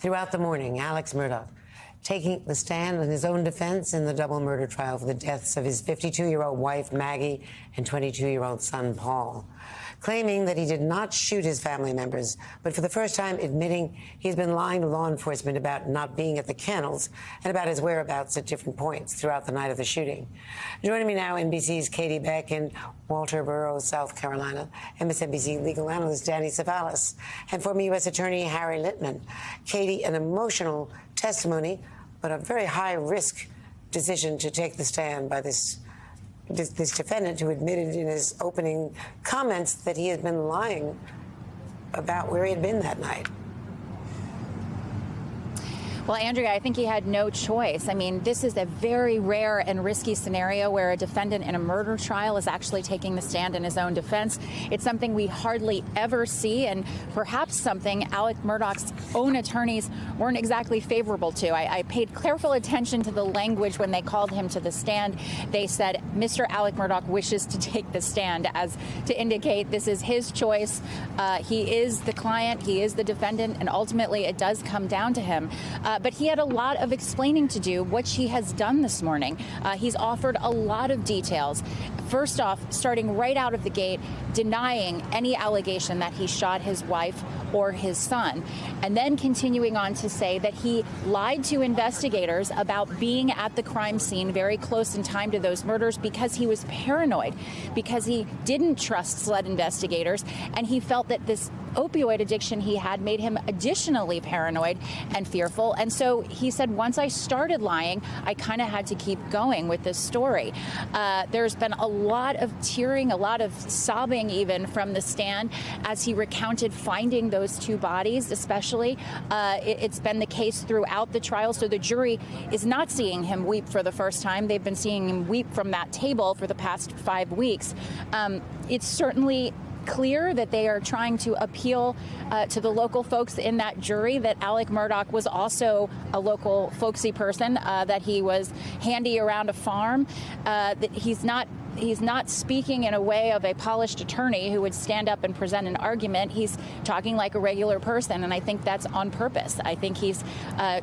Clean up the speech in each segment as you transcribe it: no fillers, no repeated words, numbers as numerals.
Throughout the morning, Alex Murdaugh taking the stand in his own defense in the double murder trial for the deaths of his 52-year-old wife, Maggie, and 22-year-old son, Paul, claiming that he did not shoot his family members, but for the first time admitting he's been lying to law enforcement about not being at the kennels and about his whereabouts at different points throughout the night of the shooting. Joining me now, NBC's Katie Beck in Walterboro, South Carolina, MSNBC legal analyst Danny Cevallos, and former U.S. Attorney Harry Litman. Katie, an emotional testimony, but a very high-risk decision to take the stand by this defendant who admitted in his opening comments that he had been lying about where he had been that night. Well, Andrea, I think he had no choice. I mean, this is a very rare and risky scenario where a defendant in a murder trial is actually taking the stand in his own defense. It's something we hardly ever see, and perhaps something Alex Murdaugh's own attorneys weren't exactly favorable to. I paid careful attention to the language when they called him to the stand. They said, Mr. Alex Murdaugh wishes to take the stand, as to indicate this is his choice. He is the client, he is the defendant, and ultimately it does come down to him. But he had a lot of explaining to do, which he has done this morning. He's offered a lot of details. First off, starting right out of the gate, denying any allegation that he shot his wife or his son, and then continuing on to say that he lied to investigators about being at the crime scene very close in time to those murders because he was paranoid, because he didn't trust SLED investigators, and he felt that this opioid addiction he had made him additionally paranoid and fearful. And so he said, once I started lying, I kind of had to keep going with this story. There's been a lot of tearing, a lot of sobbing even from the stand as he recounted finding those two bodies, especially. It's been the case throughout the trial. So the jury is not seeing him weep for the first time. They've been seeing him weep from that table for the past 5 weeks. It's certainly clear that they are trying to appeal to the local folks in that jury that Alex Murdaugh was also a local folksy person, that he was handy around a farm, that he's not speaking in a way of a polished attorney who would stand up and present an argument. He's talking like a regular person, and I think that's on purpose. I think he's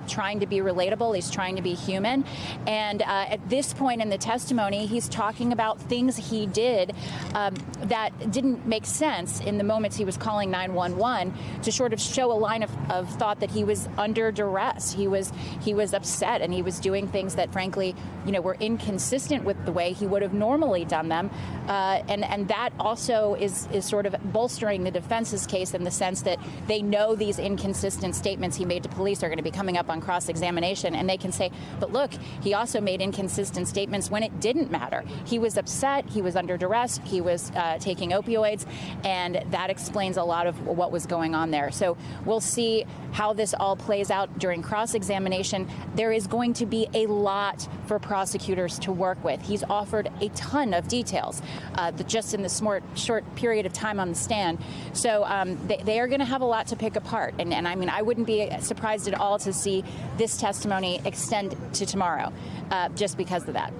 trying to be relatable. He's trying to be human. And at this point in the testimony, he's talking about things he did that didn't make sense in the moments he was calling 911 to sort of show a line of thought that he was under duress. He was upset, and he was doing things that, frankly, were inconsistent with the way he would have normally done them, and that also is sort of bolstering the defense's case in the sense that they know these inconsistent statements he made to police are going to be coming up on cross-examination, and they can say, but look, he also made inconsistent statements when it didn't matter. He was upset, he was under duress, he was taking opioids, and that explains a lot of what was going on there. So we'll see how this all plays out during cross-examination. There is going to be a lot for prosecutors to work with. He's offered a ton of details just in this short period of time on the stand. So they are going to have a lot to pick apart. And I mean, I wouldn't be surprised at all to see this testimony extend to tomorrow just because of that.